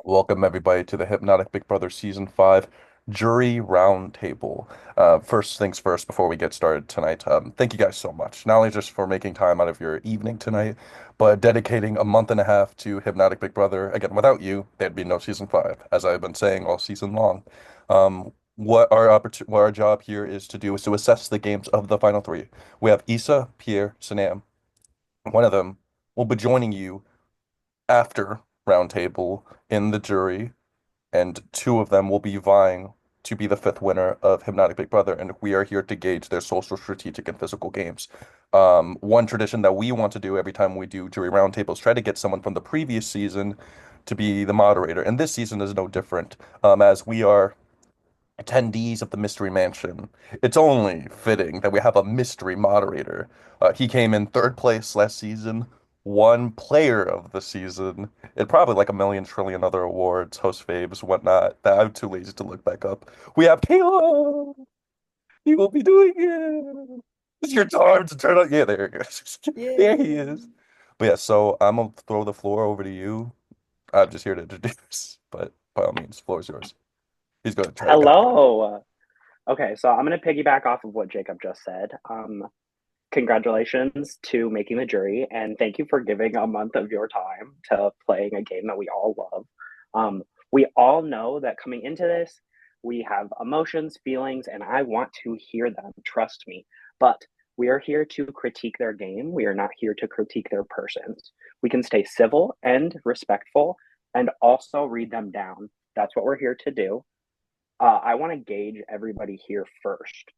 Welcome everybody to the Hypnotic Big Brother Season 5 Jury Roundtable. First things first, before we get started tonight, thank you guys so much. Not only just for making time out of your evening tonight, but dedicating a month and a half to Hypnotic Big Brother. Again, without you, there'd be no Season 5, as I've been saying all season long. What our job here is to do is to assess the games of the final three. We have Issa, Pierre, Sanam. One of them will be joining you after Roundtable in the jury, and two of them will be vying to be the fifth winner of Hypnotic Big Brother, and we are here to gauge their social, strategic, and physical games. One tradition that we want to do every time we do jury roundtables, try to get someone from the previous season to be the moderator, and this season is no different, as we are attendees of the Mystery Mansion. It's only fitting that we have a mystery moderator. He came in third place last season, one player of the season, and probably like a million trillion other awards, host faves, whatnot, that I'm too lazy to look back up. We have Caleb! He will be doing it! It's your time to turn on. Yeah, there he goes. There he Yay. is. But yeah, so I'm gonna throw the floor over to you. I'm just here to introduce, but by all means, the floor is yours. He's gonna try to get. Hello. Okay, so I'm going to piggyback off of what Jacob just said. Congratulations to making the jury, and thank you for giving a month of your time to playing a game that we all love. We all know that coming into this, we have emotions, feelings, and I want to hear them. Trust me. But we are here to critique their game. We are not here to critique their persons. We can stay civil and respectful and also read them down. That's what we're here to do. I want to gauge everybody here first,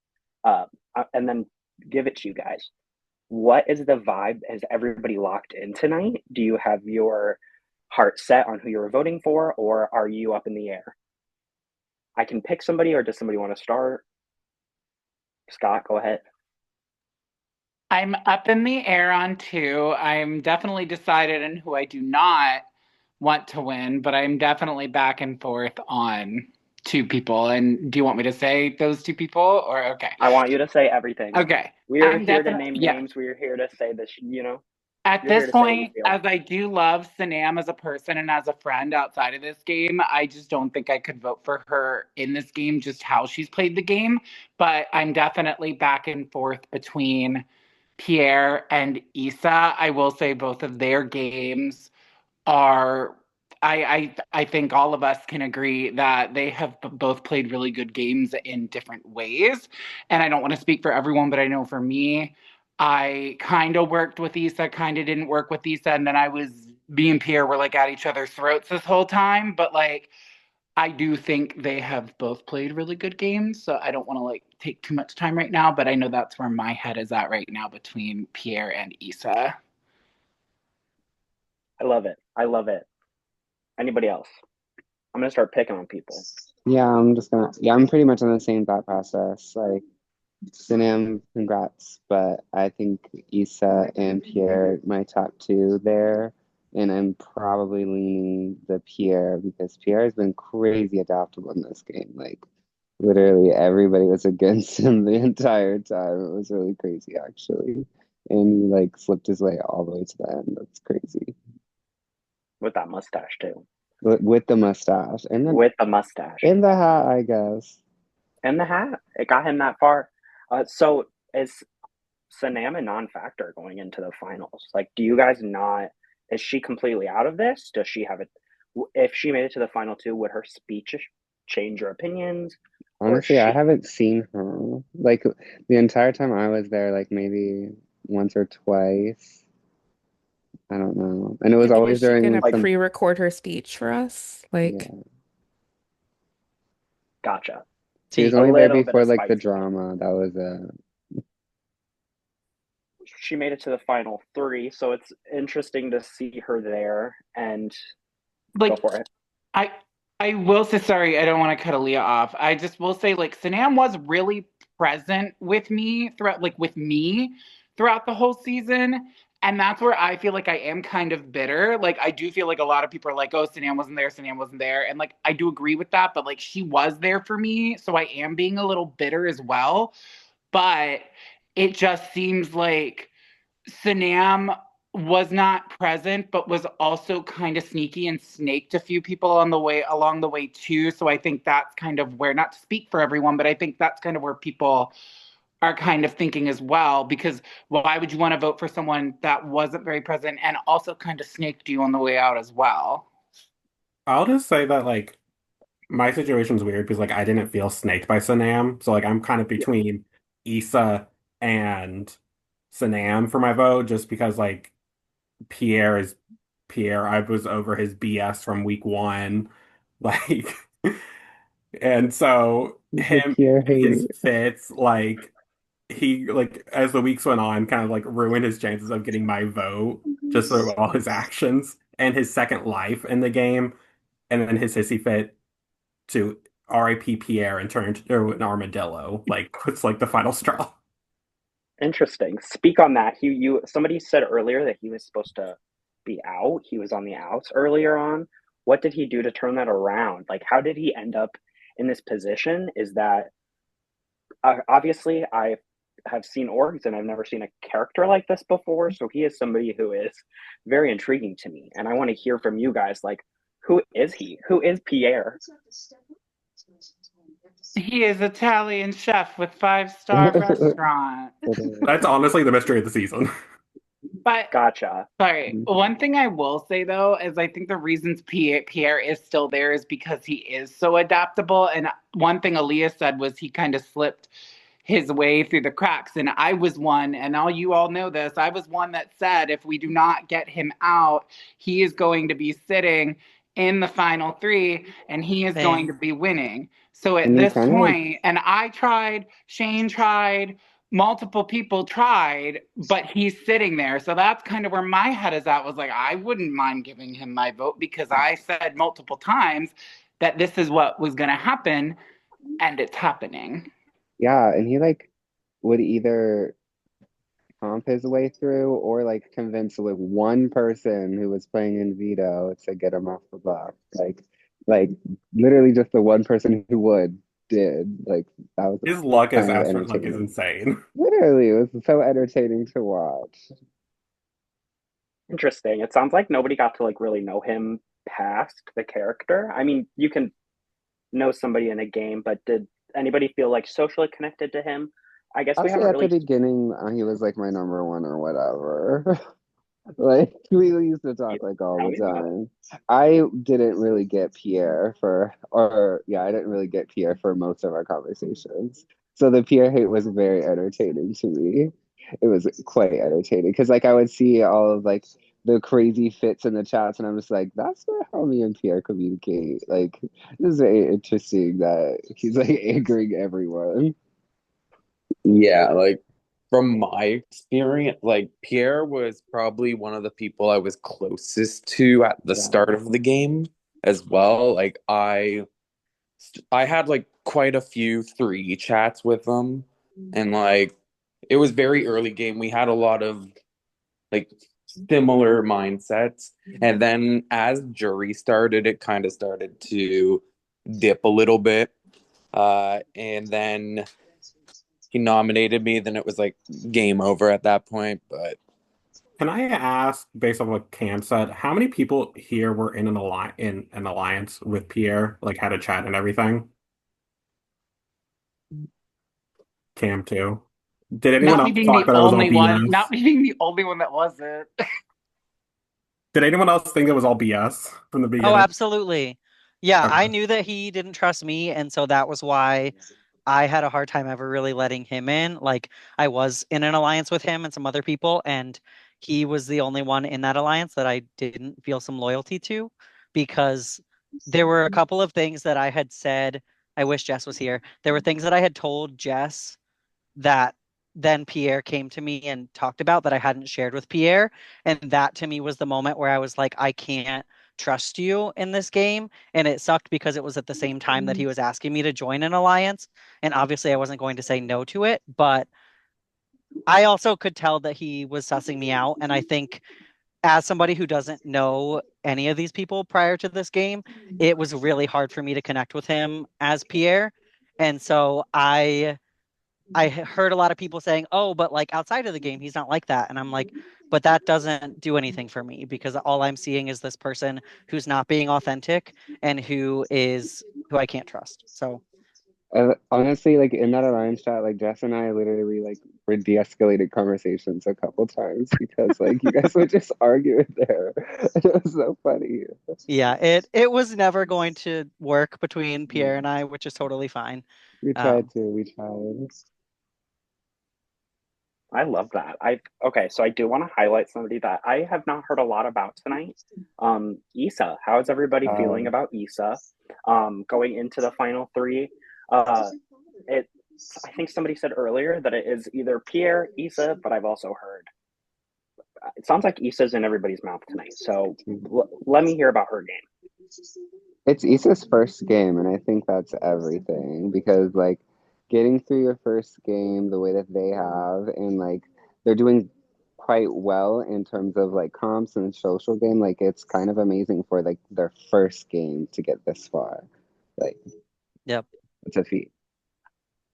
uh, and then give it to you guys. What is the vibe? Has everybody locked in tonight? Do you have your heart set on who you're voting for, or are you up in the air? I can pick somebody, or does somebody want to start? Scott, go ahead. I'm up in the air on two. I'm definitely decided on who I do not want to win, but I'm definitely back and forth on two people. And do you want me to say those two people or okay? I want you to say everything. Okay. We are I'm here to definitely, name yeah. names. We are here to say this. At You're here this to say what you point, feel. as I do love Sanam as a person and as a friend outside of this game, I just don't think I could vote for her in this game, just how she's played the game. But I'm definitely back and forth between Pierre and Issa. I will say both of their games are I think all of us can agree that they have both played really good games in different ways. And I don't want to speak for everyone, but I know for me, I kind of worked with Issa, kind of didn't work with Issa, and then I was me and Pierre were like at each other's throats this whole time. But like I do think they have both played really good games, so I don't want to like take too much time right now, but I know that's where my head is at right now between Pierre and Issa. I love it. I love it. Anybody else? I'm gonna start picking on people. I'm pretty much on the same thought process. Like, Sinem, congrats, but I think Issa and Pierre, my top two there, and I'm probably leaning the Pierre because Pierre has been crazy adaptable in this game. Like, literally everybody was against him the entire time. It was really crazy, actually. And he like slipped his way all the way to the end. That's crazy. With that mustache too. With the mustache With the mustache. and the hat, I guess. And the hat. It got him that far. So is Sanam a non-factor going into the finals? Like, do you guys not? Is she completely out of this? Does she have it? If she made it to the final two, would her speech change your opinions, or Honestly, I she? haven't seen her like the entire time I was there, like maybe once or twice. I don't know. And it was Maybe always she during could like Like, some, pre-record her speech for us. Like, yeah. gotcha. She was A only there little bit before of like the spice in it. drama. That was She made it to the final three, so it's interesting to see her there. And go Like for it. I I will say sorry, I don't want to cut Aaliyah off. I just will say like Sanam was really present with me throughout the whole season. And that's where I feel like I am kind of bitter. Like I do feel like a lot of people are like, oh, Sanam wasn't there. And like I do agree with that, but like she was there for me. So I am being a little bitter as well. But it just seems like Sanam was not present, but was also kind of sneaky and snaked a few people on the way along the way too. So I think that's kind of where, not to speak for everyone, but I think that's kind of where people are kind of thinking as well. Because why would you want to vote for someone that wasn't very present and also kind of snaked you on the way out as well? I'll just say that like my situation's weird because like I didn't feel snaked by Sanam, so like I'm kind of Yeah. between Issa and Sanam for my vote, just because like Pierre is Pierre. I was over his BS from week one, like, and so The pure his hate. fits like he like as the weeks went on, kind of like ruined his chances of getting my vote just through all his actions and his second life in the game, and then his hissy fit to R.I.P. Pierre and turn into an armadillo. Like it's like the final straw. Interesting. Speak on that. You somebody said earlier that he was supposed to be out. He was on the outs earlier on. What did he do to turn that around? Like, how did he end up in this position? Is that obviously I have seen orgs and I've never seen a character like this before. So he is somebody who is very intriguing to me, and I want to hear from you guys. Like, who is he? Who is Pierre? He is Italian chef with five-star restaurant. That's honestly the mystery of the season. But Gotcha. sorry, one thing I will say though is I think the reasons Pierre is still there is because he is so adaptable. And one thing Aaliyah said was he kind of slipped his way through the cracks. And I was one, and all you all know this, I was one that said if we do not get him out, he is going to be sitting in the final three and he is going to be winning. So at And you this kind of like, point, and I tried, Shane tried, multiple people tried, but he's sitting there. So that's kind of where my head is at, was like, I wouldn't mind giving him my vote because I said multiple times that this is what was going to happen, and it's happening. yeah, and he like would either comp his way through or like convince like one person who was playing in veto to get him off the block. Like literally just the one person who would did. Like that was His luck as kind of Astrid like is entertaining. insane. Literally, it was so entertaining to watch. Interesting. It sounds like nobody got to like really know him past the character. I mean, you can know somebody in a game, but did anybody feel like socially connected to him? I guess we I'll say haven't at the really. beginning, he was like my number one or whatever. Like we used to talk like all Tell the me about it. time. I didn't really get Pierre for, or yeah, I didn't really get Pierre for most of our conversations. So the Pierre hate was very entertaining to me. It was quite entertaining because like I would see all of like the crazy fits in the chats, and I'm just like, that's not how me and Pierre communicate. Like this is very interesting that he's like angering everyone. Yeah, like from my experience, like Pierre was probably one of the people I was closest to at the Yeah. start of the game as well. Like I had like quite a few three chats with them, and like it was very early game. We had a lot of like similar mindsets. And then as jury started, it kind of started to dip a little bit. And then he nominated me, then it was like game over at that point. But Can I ask, based on what Cam said, how many people here were in an alliance with Pierre, like had a chat and everything? Cam too. Did anyone Not me else being thought the that it was all only one, not BS? me being the only one that wasn't. Did anyone else think it was all BS from the Oh, beginning? absolutely. Yeah, I Okay. knew that he didn't trust me, and so that was why I had a hard time ever really letting him in. Like, I was in an alliance with him and some other people, and he was the only one in that alliance that I didn't feel some loyalty to because there were a couple of things that I had said. I wish Jess was here. There were things that I had told Jess that then Pierre came to me and talked about that I hadn't shared with Pierre. And that to me was the moment where I was like, I can't trust you in this game. And it sucked because it was at the same time that he was asking me to join an alliance. And obviously, I wasn't going to say no to it. But I also could tell that he was sussing me out. And I think as somebody who doesn't know any of these people prior to this game, it was really hard for me to connect with him as Pierre. And so I heard a lot of people saying, "Oh, but like outside of the game, he's not like that." And I'm like, "But that doesn't do anything for me because all I'm seeing is this person who's not being authentic and who I can't trust." So, Honestly, like in that alliance chat, like Jess and I literally like were de-escalated conversations a couple times because like you guys would just argue in there. It was so funny. yeah, it was never going to work between Pierre and I, which is totally fine. We tried Um, to, we tried. I love that. Okay, so I do want to highlight somebody that I have not heard a lot about tonight. Issa. How is everybody feeling Um, about Issa? Going into the final three. It I think somebody said earlier that it is either Pierre, Issa, but I've also heard it sounds like Issa's in everybody's mouth tonight. So let me hear about her game. it's Issa's first game, and I think that's everything because like getting through your first game the way that they have, and like they're doing quite well in terms of like comps and social game. Like it's kind of amazing for like their first game to get this far. Like yep. it's a feat.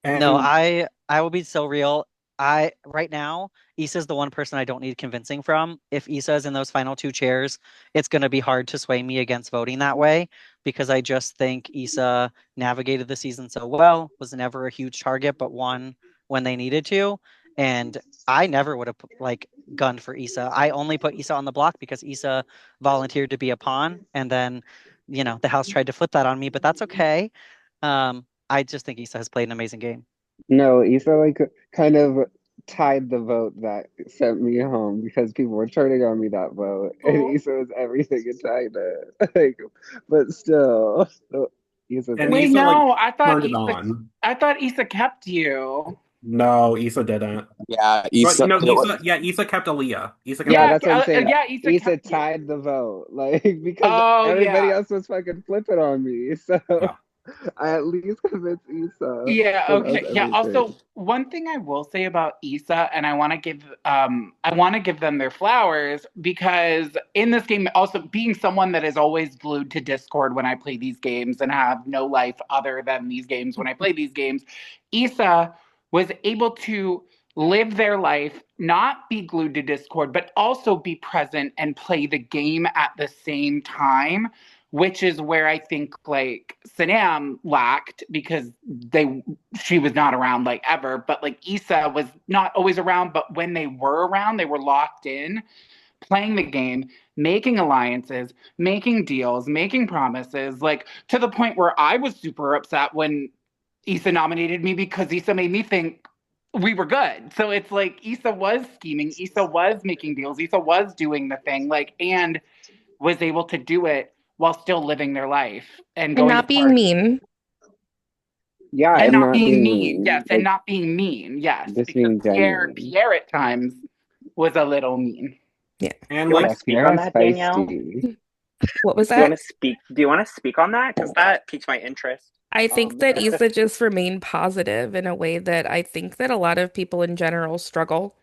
No, And I will be so real. I right now, Issa's the one person I don't need convincing from. If Issa is in those final two chairs, it's going to be hard to sway me against voting that way because I just think Issa navigated the season so well, was never a huge target, but won when they needed to. And I never would have like gunned for Issa. I only put Issa on the block because Issa volunteered to be a pawn, and then, the house tried to flip that on me, but that's okay. I just think Issa has played an amazing game. No, Issa like kind of tied the vote that sent me home because people were turning on me that vote, and Oh. Issa was everything in China. Like, but still, Issa's and Wait, Issa like everything. no, turned it on. I thought Issa kept you. No, Issa didn't. Yeah, But Issa. Issa kept Issa. Issa kept Yeah, Yeah, that's what I'm saying. yeah, Issa Issa kept you. tied the vote, like because Oh everybody yeah. else was fucking flipping on me. So Yeah. I at least convinced Issa Yeah, that was okay. Yeah, everything. also one thing I will say about Issa, and I want to give them their flowers because in this game, also being someone that is always glued to Discord when I play these games and have no life other than these games when I play these games, Issa was able to live their life, not be glued to Discord, but also be present and play the game at the same time, which is where I think like Sanam lacked because she was not around like ever, but like Issa was not always around, but when they were around, they were locked in, playing the game, making alliances, making deals, making promises, like to the point where I was super upset when Issa nominated me because Issa made me think we were good. So it's like Issa was scheming, Issa was making deals, Issa was doing the thing, like, and was able to do it while still living their life and And going to not being parties mean. Yeah, and and not not being being mean. Yes, mean, and like not being mean. Yes, just because being Pierre genuine. Pierre at times was a little mean. Yeah. And You want like to Yeah, speak on Kiara's that, Danielle? feisty. What was Do you want that? to speak? Do you want to speak on that? Because that piques my interest. I think Um, that Issa just remained positive in a way that I think that a lot of people in general struggle,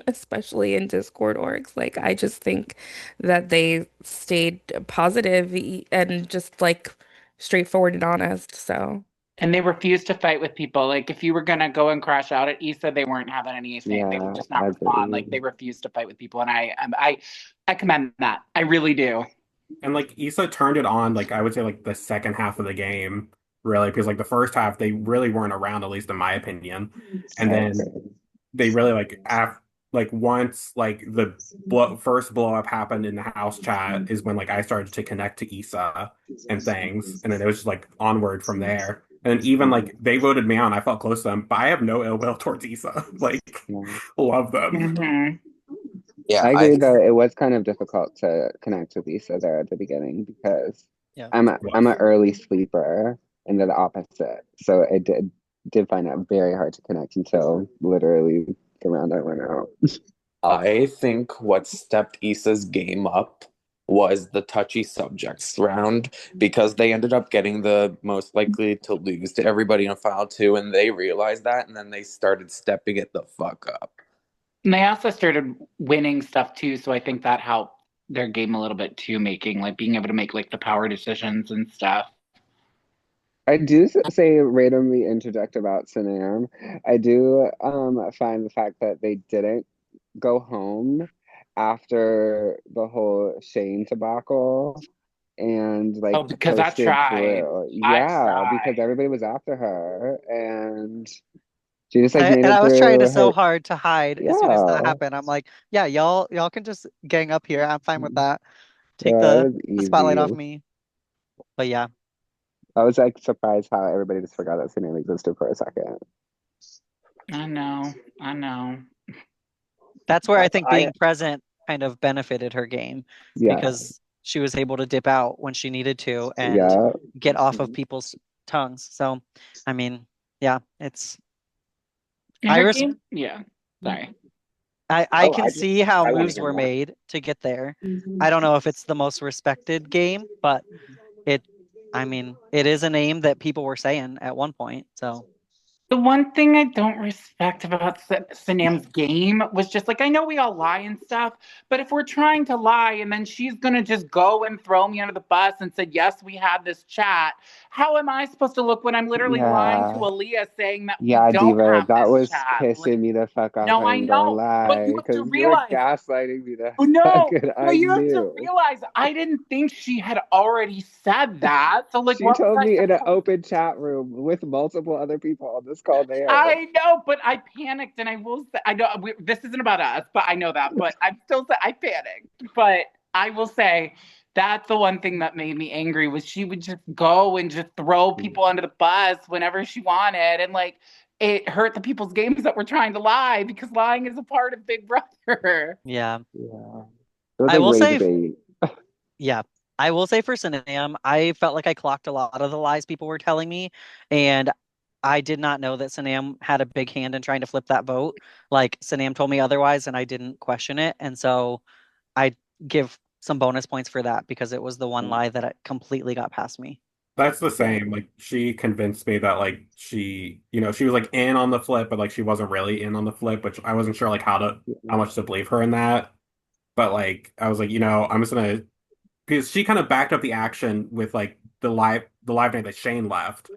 especially in Discord orgs. Like, I just think that they stayed positive and just like straightforward and honest. So, And they refused to fight with people. Like if you were gonna go and crash out at Issa, they weren't having anything. They would Yeah, just not I respond. agree. Like they refused to fight with people, and I commend that. I really do. and like Issa turned it on like I would say like the second half of the game, really, because like the first half they really weren't around, at least in my opinion. And I then agree. they really like once like the first blow up happened in the house chat is when like I started to connect to Issa and things, and then it was just like onward from there. And even like they voted me on, I felt close to them, but I have no ill will towards Issa. Like, Yeah. love them. Mm-hmm. Yeah, I I agree though it was kind of difficult to connect with Lisa there at the beginning because Yeah. I'm an early sleeper and they're the opposite. So I did find it very hard to connect until literally the round I went out. I think what stepped Issa's game up was the touchy subjects round because they ended up getting the most likely to lose to everybody in file two, and they realized that, and then they started stepping it the fuck up. And they also started winning stuff too, so I think that helped their game a little bit too, making like being able to make like the power decisions and stuff. I do say randomly interject about Sanam. I do find the fact that they didn't go home after the whole Shane debacle and like Oh, because I posted tried. through. I Yeah, because tried. everybody was after her and she just like I, made and it I was trying to through so her. hard to hide as soon as that Yeah, happened. I'm like, yeah, y'all can just gang up here. I'm fine with that. Take yeah, it the was spotlight easy. off me. But yeah, I was like surprised how everybody just forgot that Sanam existed for a second. I know. I know. that's where I Yes, think I being present kind of benefited her game Yeah, because she was able to dip out when she needed to and yeah. get off of people's tongues. So, I mean, yeah, it's And I her res game, yeah. Sorry. I oh can I just see how I want to moves hear were more. made to get there. I don't know if it's the most respected game, but it I mean, it is a name that people were saying at one point. So, The one thing I don't respect about Sanam's game was just like, I know we all lie and stuff, but if we're trying to lie and then she's going to just go and throw me under the bus and said, yes, we had this chat, how am I supposed to look when I'm literally lying to Yeah. Aaliyah saying that we Yeah, don't Diva, have that this was chat? pissing Like, me the fuck off. no, I I ain't gonna know, but lie, you have to because you were realize gaslighting me the fuck, no, and no, I you have to knew. realize I didn't think she had already said that. So, like, She what was told I me in an supposed? open chat room with multiple other people on this call there. I know, but I panicked, and I will say, I know this isn't about us, but I know that. But I'm still, I panicked. But I will say that's the one thing that made me angry was she would just go and just throw people under the bus whenever she wanted, and like it hurt the people's games that were trying to lie because lying is a part of Big Brother. yeah. Yeah. It was I a will rage say bait. Yeah. I will say for Sanam, I felt like I clocked a lot of the lies people were telling me, and I did not know that Sanam had a big hand in trying to flip that vote. Like Sanam told me otherwise, and I didn't question it. And so I give some bonus points for that because it was the one lie that completely got past me. That's the Yeah. same. Like she convinced me that like she was like in on the flip, but like she wasn't really in on the flip, which I wasn't sure like how much to believe her in that. But like I was like, I'm just gonna because she kind of backed up the action with like the live night that Shane left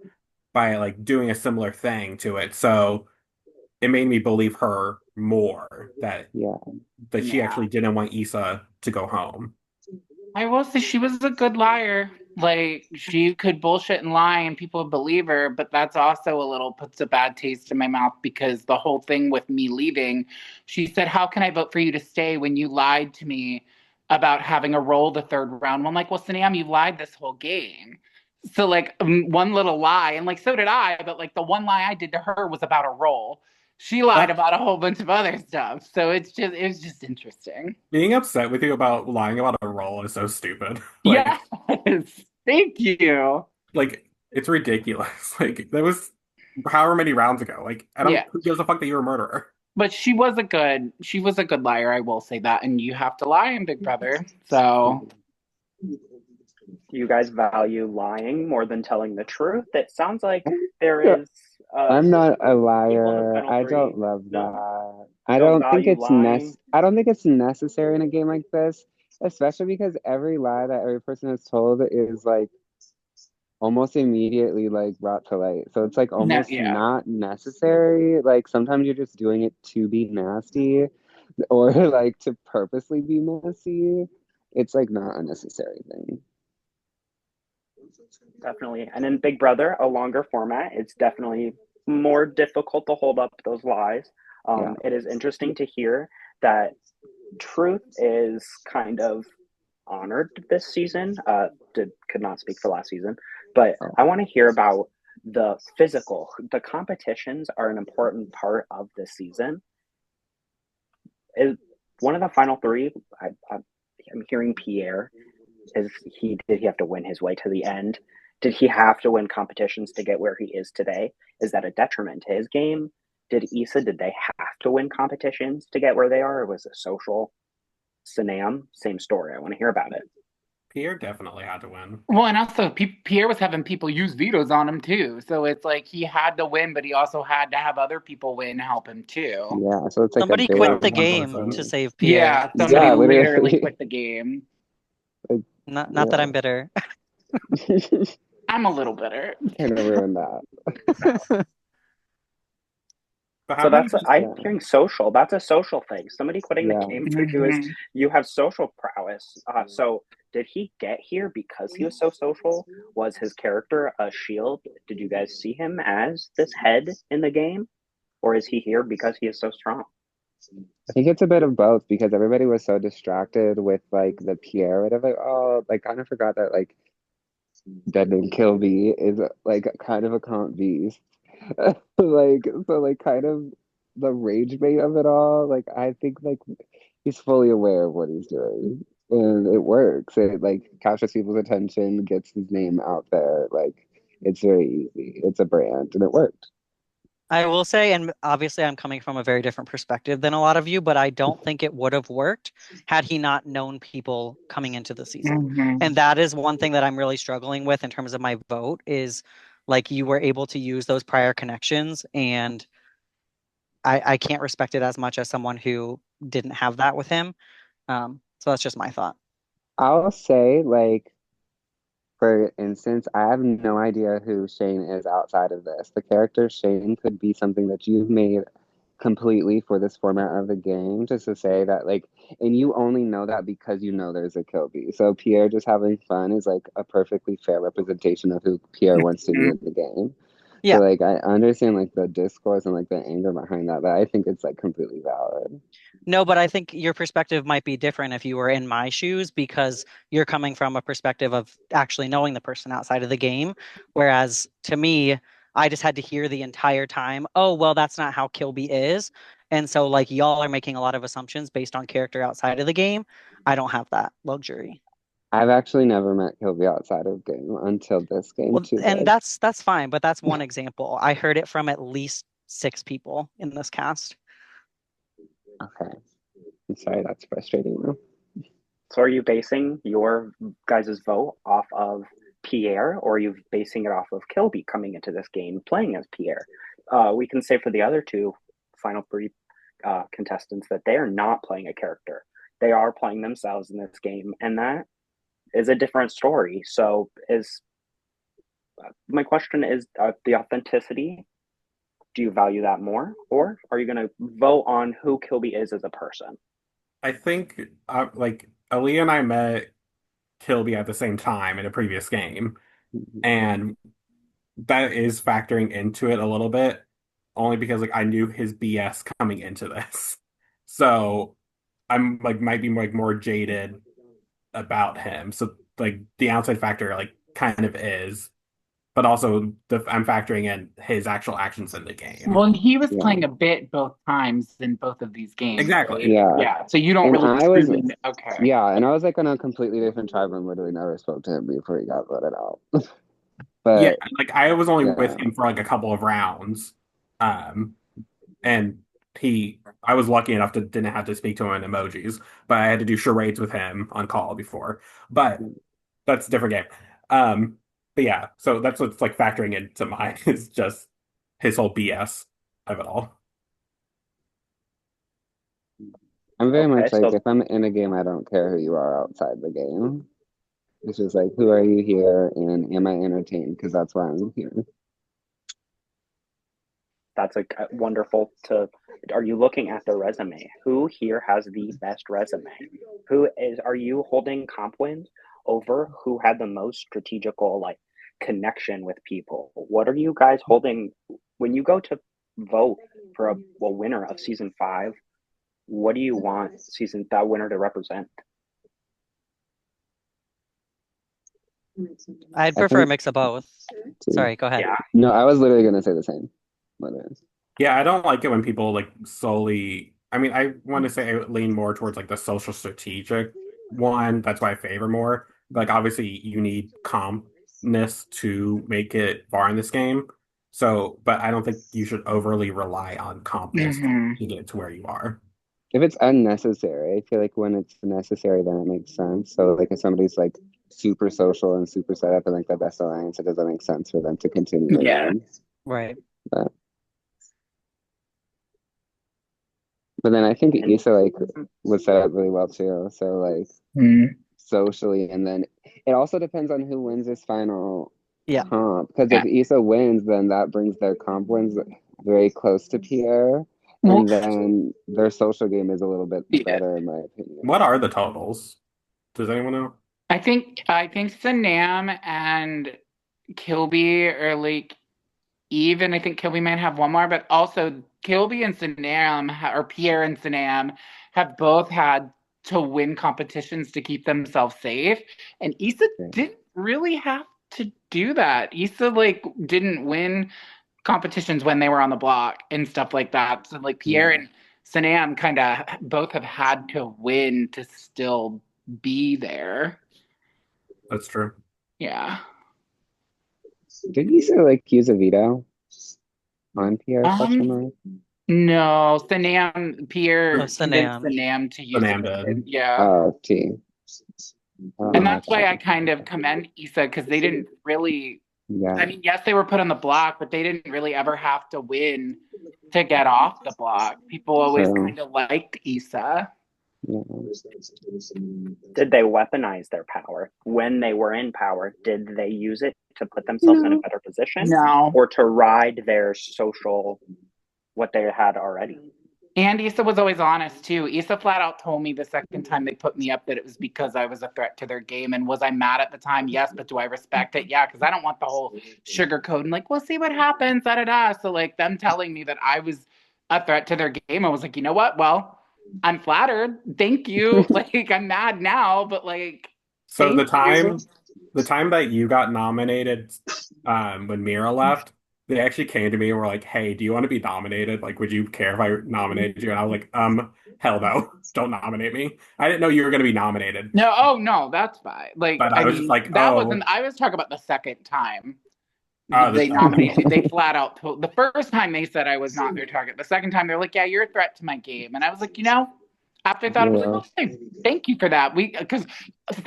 by like doing a similar thing to it. So it made me believe her more Yeah. that she Yeah. actually didn't want Issa to go home. I will say she was a good liar. Like she could bullshit and lie and people would believe her, but that's also a little puts a bad taste in my mouth because the whole thing with me leaving, she said, how can I vote for you to stay when you lied to me about having a role the third round? Well, I'm like, well, Sanam, you lied this whole game. So like one little lie, and like so did I, but like the one lie I did to her was about a role. She lied That about a whole bunch of other stuff. So it was just interesting. being upset with you about lying about a role is so stupid. Yes, thank you. Like it's ridiculous. Like that was however many rounds ago. Like I don't Yeah, who gives a fuck that you're a murderer. but she was a good liar. I will say that, and you have to lie in Big Brother. So Do you guys value lying more than telling the truth? It sounds like there Yeah. is I'm not a people in the liar. final I three don't love don't that. don't value lying. I don't think it's necessary in a game like this, especially because every lie that every person is told is like almost immediately like brought to light. So it's like no, almost yeah. not necessary. Like sometimes you're just doing it to be nasty or like to purposely be messy. It's like not a necessary thing. Definitely. And in Big Brother, a longer format, it's definitely more difficult to hold up those lies. Yeah. It is interesting to hear that truth is kind of honored this season. Could not speak for last season, but Oh, I want to hear about the physical. The competitions are an important part of this season. Is one of the final three? I'm hearing Pierre. Did he have to win his way to the end? Did he have to win competitions to get where he is today? Is that a detriment to his game? Did they have to win competitions to get where they are? Or was it social? Sanam, same story. I want to hear about it. Pierre definitely had to win. Well, and also Pierre was having people use vetoes on him too. So it's like he had to win, but he also had to have other people win help him too. yeah. So it's like a Somebody Just quit that the big, one game person. to save Pierre. Yeah, somebody yeah, literally literally. quit the game. Not that I'm Yeah. bitter. I'm a little bitter. Kind of ruined that. But So how many? I'm hearing social. That's a social thing. Somebody quitting the Yeah. game for you is you have social prowess. So did he get here because he was so social? Was his character a shield? Did you guys see him as this head in the game, or is he here because he is so strong? I think it's a bit of both because everybody was so distracted with like the Pierre, whatever. Like, oh, like kind of forgot that like Dead and Kill B is like kind of a comp beast. Like so like kind of the rage bait of it all. Like I think like he's fully aware of what he's doing. And it works. It like captures people's attention, gets his name out there. Like it's very easy. It's a brand and it worked. I will say, and obviously I'm coming from a very different perspective than a lot of you, but I don't think it would have worked had he not known people coming into the season. And that is one thing that I'm really struggling with in terms of my vote is like you were able to use those prior connections, and I can't respect it as much as someone who didn't have that with him. So that's just my thought. I'll say like for instance, I have no idea who Shane is outside of this. The character Shane could be something that you've made completely for this format of the game, just to say that like, and you only know that because you know there's a Kilby. So Pierre just having fun is like a perfectly fair representation of who Pierre wants to be in the game. So Yeah. like I understand like the discourse and like the anger behind that, but I think it's like completely valid. No, but I think your perspective might be different if you were in my shoes because you're coming from a perspective of actually knowing the person outside of the game. Whereas to me, I just had to hear the entire time, oh, well, that's not how Kilby is. And so, like, y'all are making a lot of assumptions based on character outside of the game. I don't have that luxury. I've actually never met Kilby outside of game until this game Well, too. and that's fine, but that's one example. I heard it from at least 6 people in this cast. Okay. I'm sorry, that's frustrating though. So are you basing your guys' vote off of Pierre, or are you basing it off of Kilby coming into this game playing as Pierre? We can say for the other two final three contestants that they are not playing a character. They are playing themselves in this game, and that is a different story. So is my question is the authenticity. Do you value that more, or are you going to vote on who Kilby is as a person? I think like Ali and I met Kilby at the same time in a previous game, and that is factoring into it a little bit, only because like I knew his BS coming into this, so I'm like might be like more jaded about him. So like the outside factor like kind of is, but also I'm factoring in his actual actions in the game. Well, and he was Yeah. playing a bit both times in both of these games, Exactly. right? Yeah. Yeah. So you don't And really I was truly okay. yeah, and I was like on a completely different tribe and literally never spoke to him before he got voted out. Yeah, But like I was only with yeah. him for like a couple of rounds. Um, and I was lucky enough to didn't have to speak to him in emojis, but I had to do charades with him on call before. But that's a different game. But yeah, so that's what's like factoring into mine is just his whole BS of it all. I'm very Okay, much like so if I'm in a game, I don't care who you are outside the game. It's just like who are you here and am I entertained? Because that's why I'm here. that's a wonderful to. Are you looking at the resume? Who here has the best resume? Who is? Are you holding comp wins over who had the most strategical like connection with people? What are you guys holding when you go to vote for a winner of season 5? What do you want that winner to represent? I'd I prefer a think mix of both. Sorry, go ahead. Yeah, no, I was literally gonna say the same. But, Yeah, I don't like it when people like solely. I mean, I want to say I lean more towards like the social strategic one. That's why I favor more. Like, obviously, you need calmness to make it far in this game. So, but I don't think you should overly rely on calmness to get to where you are. if it's unnecessary, I feel like when it's necessary, then it makes sense. So like if somebody's like super social and super set up and like the best alliance, it doesn't make sense for them to continue it Yeah. on. Right. But then I think and Issa like was set up really well too. So like Mm. socially, and then it also depends on who wins this final Yeah. comp. Because Yeah. if Issa wins, then that brings their comp wins very close to Pierre. Well, And then their social game is a little bit yeah. better, in my opinion. What are the totals? Does anyone know? I think Sanam and Kilby are like even. I think Kilby might have one more, but also Kilby and Sanam or Pierre and Sanam have both had to win competitions to keep themselves safe, and Issa Yeah. didn't really have to do that. Issa like didn't win competitions when they were on the block and stuff like that. So like Pierre Yeah. and Sanam kind of both have had to win to still be there. That's true. Yeah. Did Issa like use a veto on Pierre question Um, mark? no, Sanam, Pierre Oh, convinced Sanam. Sanam to use Banam it. did. Yeah. Oh, T. And Oh, that's why okay. I kind of commend Issa because they didn't really, Yeah. I mean, yes, they were put on the block, but they didn't really ever have to win to get off the block. People always True. kind of liked Issa. Yeah. Did they weaponize their power? When they were in power, did they use it to put themselves in a better position No. or to ride their social, what they had already? And Issa was always honest too. Issa flat out told me the second time they put me up that it was because I was a threat to their game. And was I mad at the time? Yes, but do I respect it? Yeah, because I don't want the whole sugarcoat and like, we'll see what happens, da da da. So like them telling me that I was a threat to their game, I was like, you know what? Well, I'm flattered. Thank you. Like I'm mad now, but like, So thank you. the time that you got nominated, when Mira left, they actually came to me and were like, "Hey, do you want to be nominated? Like, would you care if I nominated you?" And I was like, hell no, don't nominate me. I didn't know you were going to be nominated, No, oh no, that's fine. Like, but I I was just mean, like, that wasn't. "Oh, I was talking about the second time this they time." nominated me. They flat out told the first time they said I was not their target. The second time they're like, "Yeah, you're a threat to my game," and I was like, after I thought, I was like, Yeah. "Okay, thank you for that." Because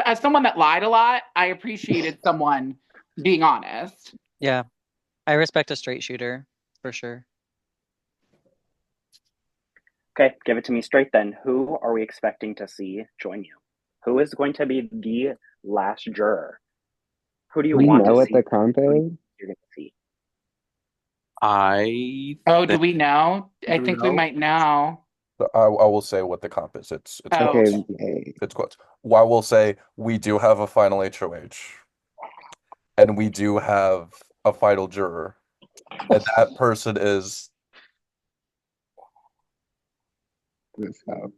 as someone that lied a lot, I appreciated someone being honest. Yeah. I respect a straight shooter for sure. Okay, give it to me straight then. Who are we expecting to see join you? Who is going to be the last juror? Who do you We want know to what see? the comp Who is. you're going to see? I Oh, do think we know? I Do we think we know? might know. I will say what the comp is. It's Oh, Okay. quotes. Yay. It's quotes. Well, I will say we do have a final HOH, and we do have a final juror, and that person is So,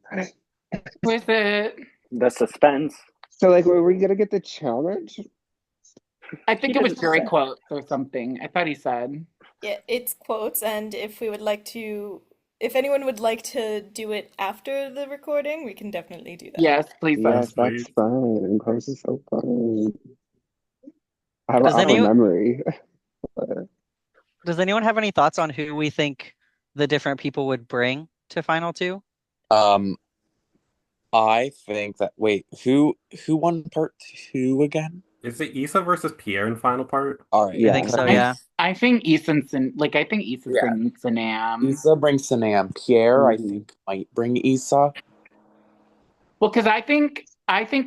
who is it? The suspense. so like, were we gonna get the challenge? I He think it was didn't jury say. quotes or something. I thought he said. Yeah, it's quotes, and if anyone would like to do it after the recording, we can definitely do that. Yes, please. Yes, Yes, that's please. fun. Close is so fun. I have an Does awful any memory. does anyone have any thoughts on who we think the different people would bring to final two? um I think that who won part two again? Is it Issa versus Pierre in final part? All right. I think Yeah. so, I yeah. I think Easonson I think Eason's Yeah. bringing Sanam. Issa brings Sanam. Pierre, I Mhm. think, might bring Issa. Well, because I think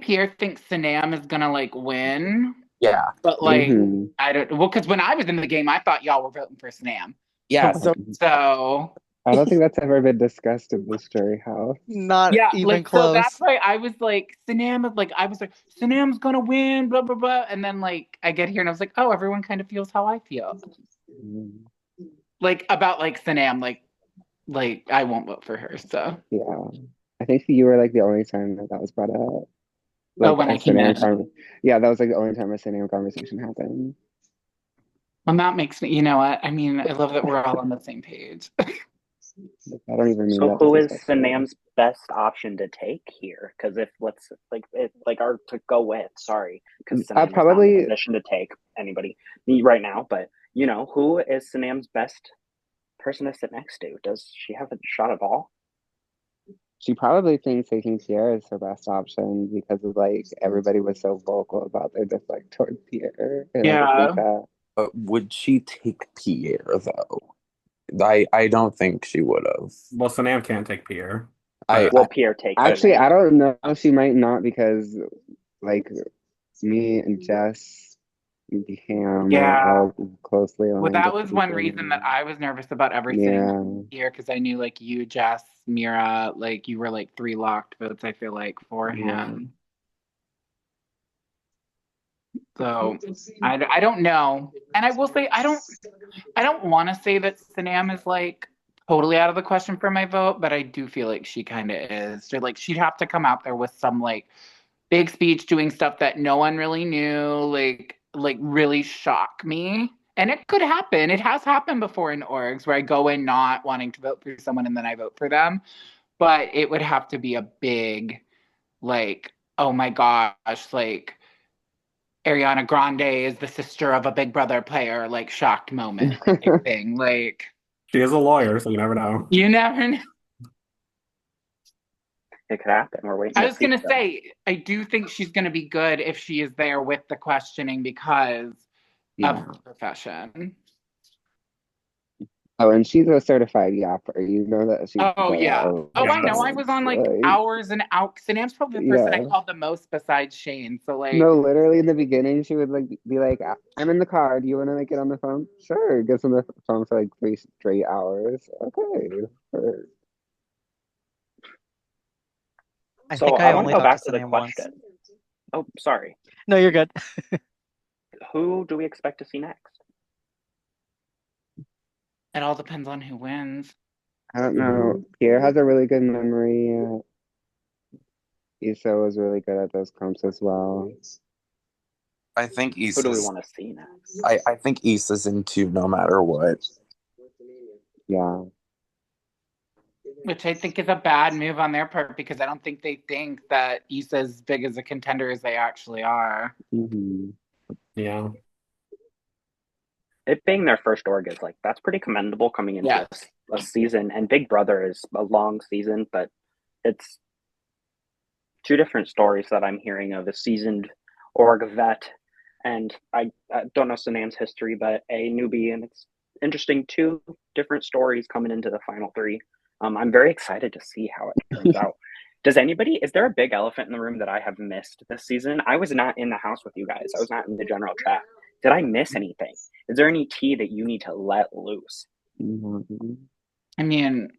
Pierre thinks Sanam is gonna like win, Yeah. but like Mhm. I don't. Well, because when I was in the game, I thought y'all were voting for Sanam. Yeah. So So I don't think that's ever been discussed in this jury house. Not yeah, even like so that's close. why I was like Sanam is like I was like Sanam's gonna win, blah blah blah, and then like I get here and I was like, oh, everyone kind of feels how I feel, Mhm. like about like Sanam, like I won't vote for her. So Yeah. I think you were like the only time that was brought up. oh, Like when a I came Sam in. yeah, that was like the only time a Sam conversation happened. Well, that makes me, you know what? I mean, I love that we're all on the same page. I don't even mean So that who is disrespectfully. Sanam's best option to take here? Because if let's like it like or to go with, sorry, because Sanam is not in a Probably position to take anybody right now. But who is Sanam's best person to sit next to? Does she have a shot at all? she probably thinks taking Pierre is her best option because of like everybody was so vocal about their dislike toward Pierre. And I just think Yeah. that would she take Pierre though? I don't think she would have. Well, Sanam can't take Pierre, I, but Will I Pierre take actually Sanam? I don't know, she might not because like me and Jess Ham were Yeah. all closely Well, aligned that with was one people. reason that I was nervous about everything Yeah, here because I knew like you, Jess, Mira, like you were like three locked votes, I feel like, for yeah. him. So I don't know. And I will say I don't want to say that Sanam is like totally out of the question for my vote, but I do feel like she kind of is. So, like she'd have to come out there with some like big speech doing stuff that no one really knew, like really shock me. And it could happen. It has happened before in orgs where I go in not wanting to vote for someone and then I vote for them. But it would have to be a big like, oh my gosh, like Ariana Grande is the sister of a Big Brother player, like shocked moment type thing. Like She is a lawyer, so you never know. you never know. It could happen. We're waiting I to was see. gonna Though. say, I do think she's gonna be good if she is there with the questioning because of Yeah. her profession. Oh, and she's a certified yapper. You know that she can Oh go yeah. all Oh, over I the know. Yes. I was boards. on like Like, hours and out. Sam's probably the person I yeah. called the most besides Shane. So like, No, literally in the beginning, she would like be like, "I'm in the car. Do you want to like get on the phone?" Sure. Gets on the phone for like 3 straight hours. Okay. Sure. I So think I I want to only go talked to back to the Sanam once. question. Oh, sorry. No, you're good. Who do we expect to see next? it all depends on who wins. I don't know. Pierre has a really good memory. Issa was really good at those comps as well. I think Who do we Issa's want to see next? I think Issa's in two no matter what. Yeah. Which I think is a bad move on their part because I don't think they think that Issa's as big as a contender as they actually are. Hmm. Yeah. It being their first org is like that's pretty commendable coming into Yes. a season. And Big Brother is a long season, but it's two different stories that I'm hearing of a seasoned org vet, and I don't know Sanam's history, but a newbie, and it's interesting. Two different stories coming into the final three. I'm very excited to see how it turns out. Does anybody? Is there a big elephant in the room that I have missed this season? I was not in the house with you guys. I was not in the general chat. Did I miss anything? Is there any tea that you need to let loose? Mhm. I mean,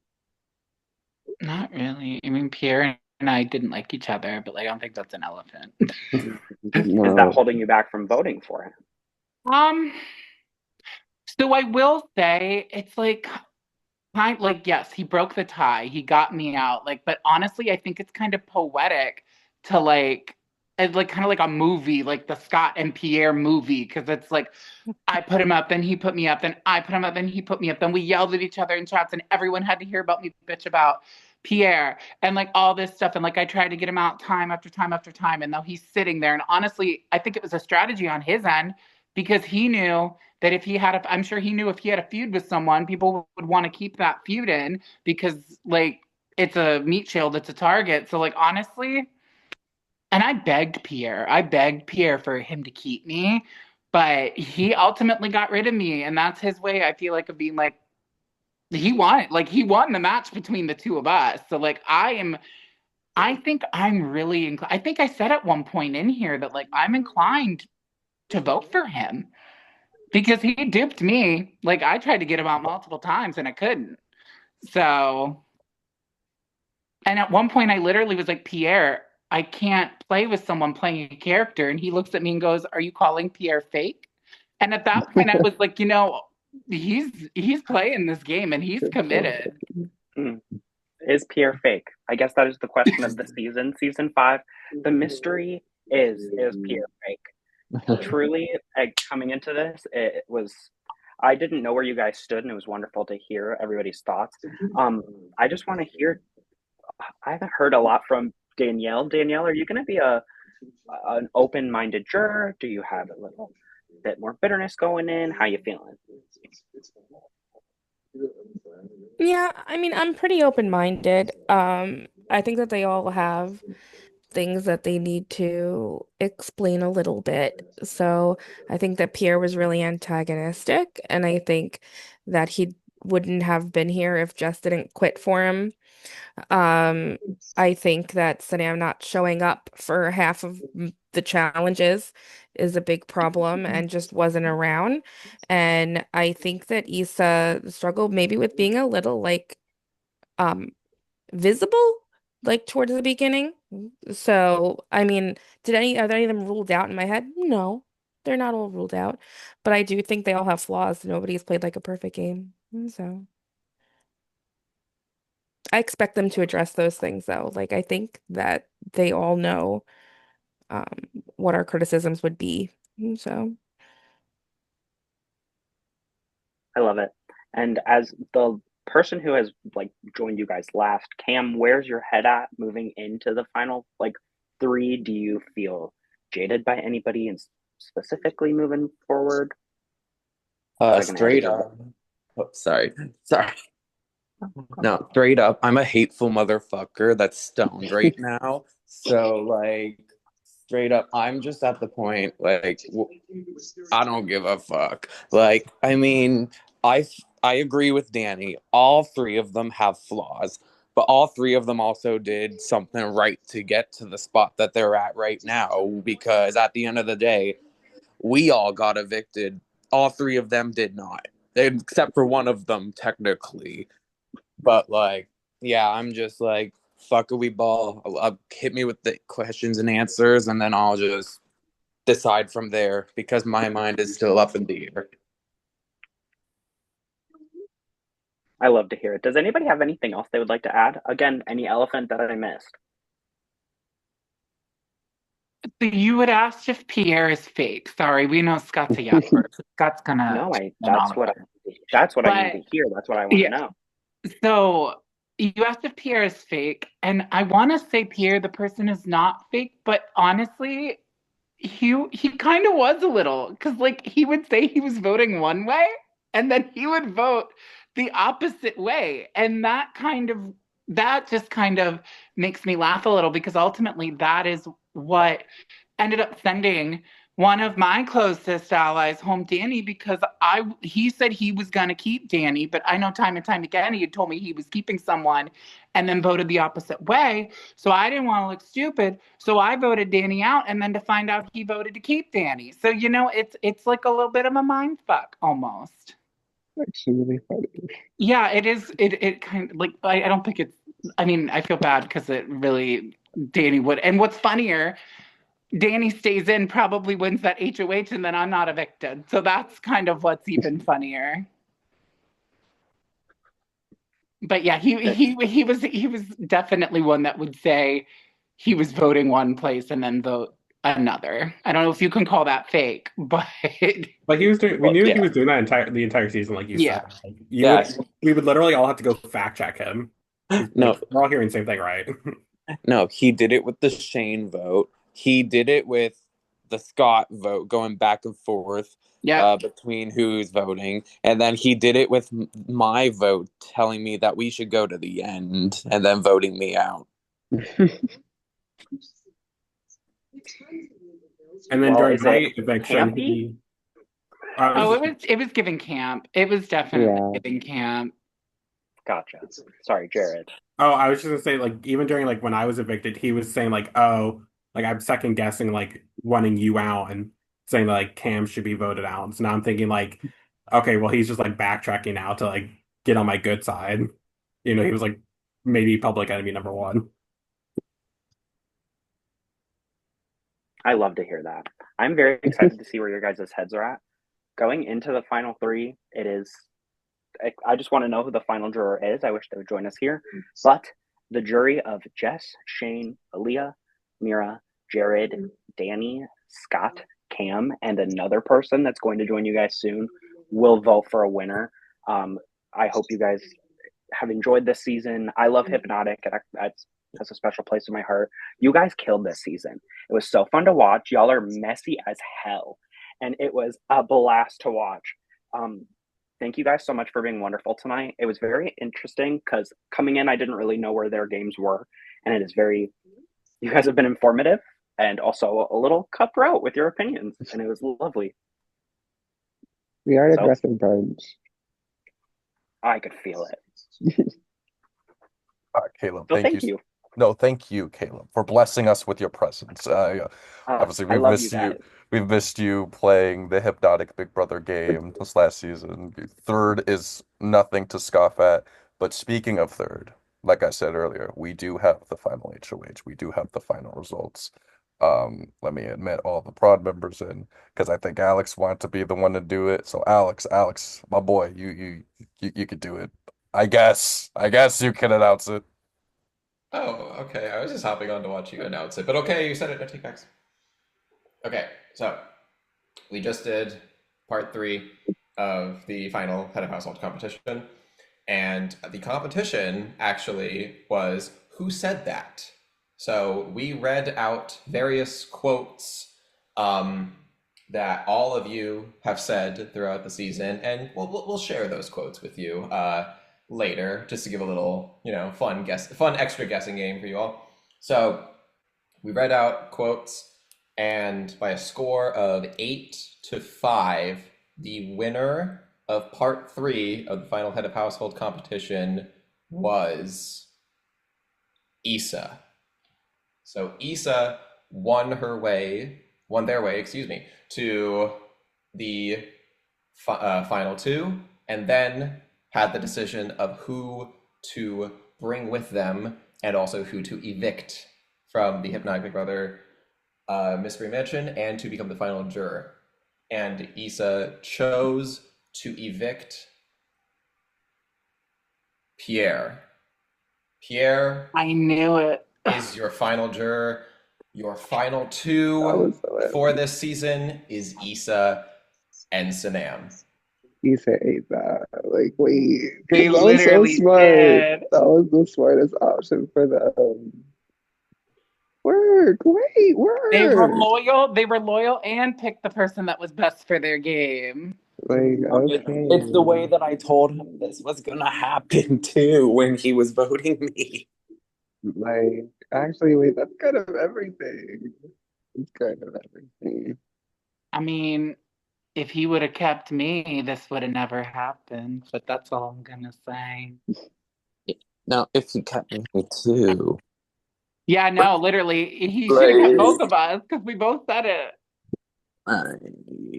not really. I mean, Pierre and I didn't like each other, but like, I don't think that's an elephant. Is that No. holding you back from voting for him? Um, so I will say it's like yes, he broke the tie. He got me out. Like, but honestly, I think it's kind of poetic to like it's like kind of like a movie, like the Scott and Pierre movie, because it's like I put him up, then he put me up, then I put him up, then he put me up, then we yelled at each other in chats, and everyone had to hear about me bitch about Pierre and like all this stuff. And like I tried to get him out time after time after time, and now he's sitting there. And honestly, I think it was a strategy on his end because he knew that if he had I'm sure he knew if he had a feud with someone, people would want to keep that feud in because like it's a meat shield, it's a target. So like honestly, and I begged Pierre for him to keep me, but he ultimately got rid of me, and that's his way. I feel like of being he won the match between the two of us. So like I think I'm really inclined. I think I said at one point in here that like I'm inclined to vote for him because he duped me. Like I tried to get him out multiple times and I couldn't. So, and at one point I literally was like, Pierre, I can't play with someone playing a character. And he looks at me and goes, are you calling Pierre fake? And at that point I was like, he's playing this game and he's committed. Hmm. Is Pierre fake? I guess that is the question of the season. Season 5. The mystery is Pierre fake? Truly, coming into this, it was. I didn't know where you guys stood, and it was wonderful to hear everybody's thoughts. I just want to hear. I haven't heard a lot from Danielle. Danielle, are you going to be an open-minded juror? Do you have a little bit more bitterness going in? How you feeling? Yeah, I mean, I'm pretty open-minded. I think that they all have things that they need to explain a little bit. So I think that Pierre was really antagonistic, and I think that he wouldn't have been here if Jess didn't quit for him. I think that Sanam not showing up for half of the challenges is a big problem and just wasn't around. And I think that Issa struggled maybe with being a little like um visible like towards the beginning. So, I mean, are any of them ruled out in my head? No, they're not all ruled out. But I do think they all have flaws. Nobody's played like a perfect game. So I expect them to address those things though. Like I think that they all know um what our criticisms would be. So I love it. And as the person who has like joined you guys last, Cam, where's your head at moving into the final like three? Do you feel jaded by anybody and specifically moving forward? Second ahead of Straight you. up. Oh, sorry. No, straight up, I'm a hateful motherfucker that's stoned right now. So, like, straight up, I'm just at the point, like, I don't give a fuck. Like, I mean, I agree with Danny. All three of them have flaws, but all three of them also did something right to get to the spot that they're at right now. Because at the end of the day, we all got evicted. All three of them did not, except for one of them, technically. But like, yeah, I'm just like, fuck a we ball. Hit me with the questions and answers, and then I'll just decide from there because my mind is still up in the air. I love to hear it. Does anybody have anything else they would like to add? Again, any elephant that I missed? So you would ask if Pierre is fake. Sorry, we know Scott's a yes person. Scott's gonna No, all of it. that's what I need But to hear. That's what I want to yeah, know. so you asked if Pierre is fake, and I want to say Pierre, the person, is not fake, but honestly, he kind of was a little because like he would say he was voting one way, and then he would vote the opposite way, and that just kind of makes me laugh a little because ultimately that is what ended up sending one of my closest allies home, Danny, because he said he was going to keep Danny, but I know time and time again he had told me he was keeping someone and then voted the opposite way. So I didn't want to look stupid, so I voted Danny out, and then to find out he voted to keep Danny. So it's like a little bit of a mind fuck almost. Actually, really funny. Yeah, it is. It kind of like I don't think it's. I mean, I feel bad because it really Danny would. And what's funnier, Danny stays in, probably wins that HOH, and then I'm not evicted. So that's kind of what's even funnier. But yeah, he was definitely one that would say he was voting one place and then vote another. I don't know if you can call that fake, but But he was doing. We Well, knew he yeah, was doing that the entire season, like you yeah. said. Like, yeah. we would literally all have to go fact check him. No, Like we're all hearing the same thing, right? no, he did it with the Shane vote. He did it with the Scott vote, going back and forth Yeah. between who's voting, and then he did it with my vote, telling me that we should go to the end, and then voting me out. And then Well, during is my it eviction, campy? Oh, it was giving camp. It was definitely Yeah. giving camp. Gotcha. Sorry, Jared. Oh, I was just gonna say, like, even during like when I was evicted, he was saying like, oh, like I'm second guessing like wanting you out and saying that like Cam should be voted out. So now I'm thinking like, okay, well he's just like backtracking now to like get on my good side. You know, he was like maybe public enemy number one. I love to hear that. I'm very excited to see where your guys' heads are at. Going into the final three, it is. I just want to know who the final juror is. I wish they would join us here. But the jury of Jess, Shane, Aaliyah, Mira, Jared, Danny, Scott, Cam, and another person that's going to join you guys soon will vote for a winner. I hope you guys have enjoyed this season. I love Hypnotic. That's has a special place in my heart. You guys killed this season. It was so fun to watch. Y'all are messy as hell, and it was a blast to watch. Thank you guys so much for being wonderful tonight. It was very interesting because coming in, I didn't really know where their games were, and it is very. You guys have been informative and also a little cutthroat with your opinions, and it was lovely. We are So, aggressive bunch. I could feel it. Caleb, So thank thank you. you. No, thank you, Caleb, for blessing us with your presence. Obviously, I love you guys. we've missed you playing the Hypnotic Big Brother game this last season. Third is nothing to scoff at. But speaking of third, like I said earlier, we do have the final HOH. We do have the final results. Let me admit all the prod members in because I think Alex wanted to be the one to do it. So Alex, my boy, you could do it. I guess you can announce it. Oh, okay. I was just hopping on to watch you announce it, but okay, you said it. No take backs. Okay, so we just did part 3 of the final head of household competition, and the competition actually was Who Said That? So we read out various quotes that all of you have said throughout the season, and we'll share those quotes with you later, just to give a little, fun extra guessing game for you all. So we read out quotes, and by a score of 8-5, the winner of part 3 of the final head of household competition was Issa. So Issa won their way, to the final 2, and then had the decision of who to bring with them and also who to evict from the Hypnotic Big Brother Mystery Mansion and to become the final juror. And Issa chose to evict Pierre. Pierre, I knew it. is your final juror. Your final 2 for this season is Issa and Sanam. Issa ate that. Like, wait, They that was so literally smart. did. That was the smartest option for them. Work, wait, They were work. loyal. They were loyal and picked the person that was best for their game. Like, okay. It's the way that I told him this was gonna happen too when he was voting me. Like, actually, wait, that's kind of everything. It's kind of everything. I mean, if he would have kept me, this would have never happened. But that's all I'm gonna say. Now, if he kept me too, Yeah, no, literally, he should have kept both of us because we both said it.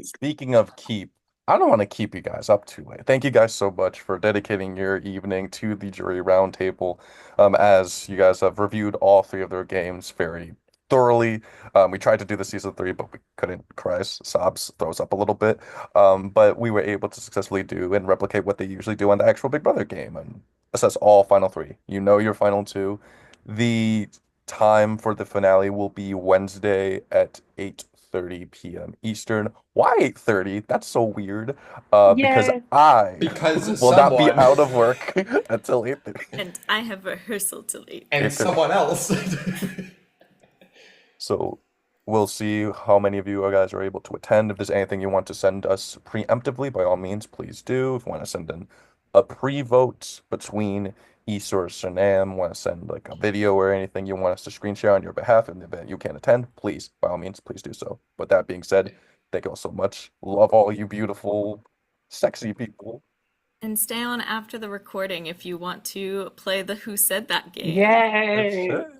Speaking of keep, I don't want to keep you guys up too late. Thank you guys so much for dedicating your evening to the jury roundtable. As you guys have reviewed all 3 of their games very thoroughly. We tried to do the season 3, but we couldn't. Cries, sobs, throws up a little bit. But we were able to successfully do and replicate what they usually do on the actual Big Brother game and assess all final 3. You know your final 2. The time for the finale will be Wednesday at 8:30 p.m. Eastern. Why 8:30? That's so weird. Because Yes. I Because will not be someone out of work until 8:30. And I have rehearsal till 8. and 8:30. someone else. So we'll see how many of you guys are able to attend. If there's anything you want to send us preemptively, by all means, please do. If you want to send in a pre-vote between Issa or Sanam, want to send like a video or anything you want us to screen share on your behalf in the event you can't attend, please, by all means, please do so. But that being said, thank you all so much. Love all you beautiful, sexy people. And stay on after the recording if you want to play the Who Said That game. Yay. That's it.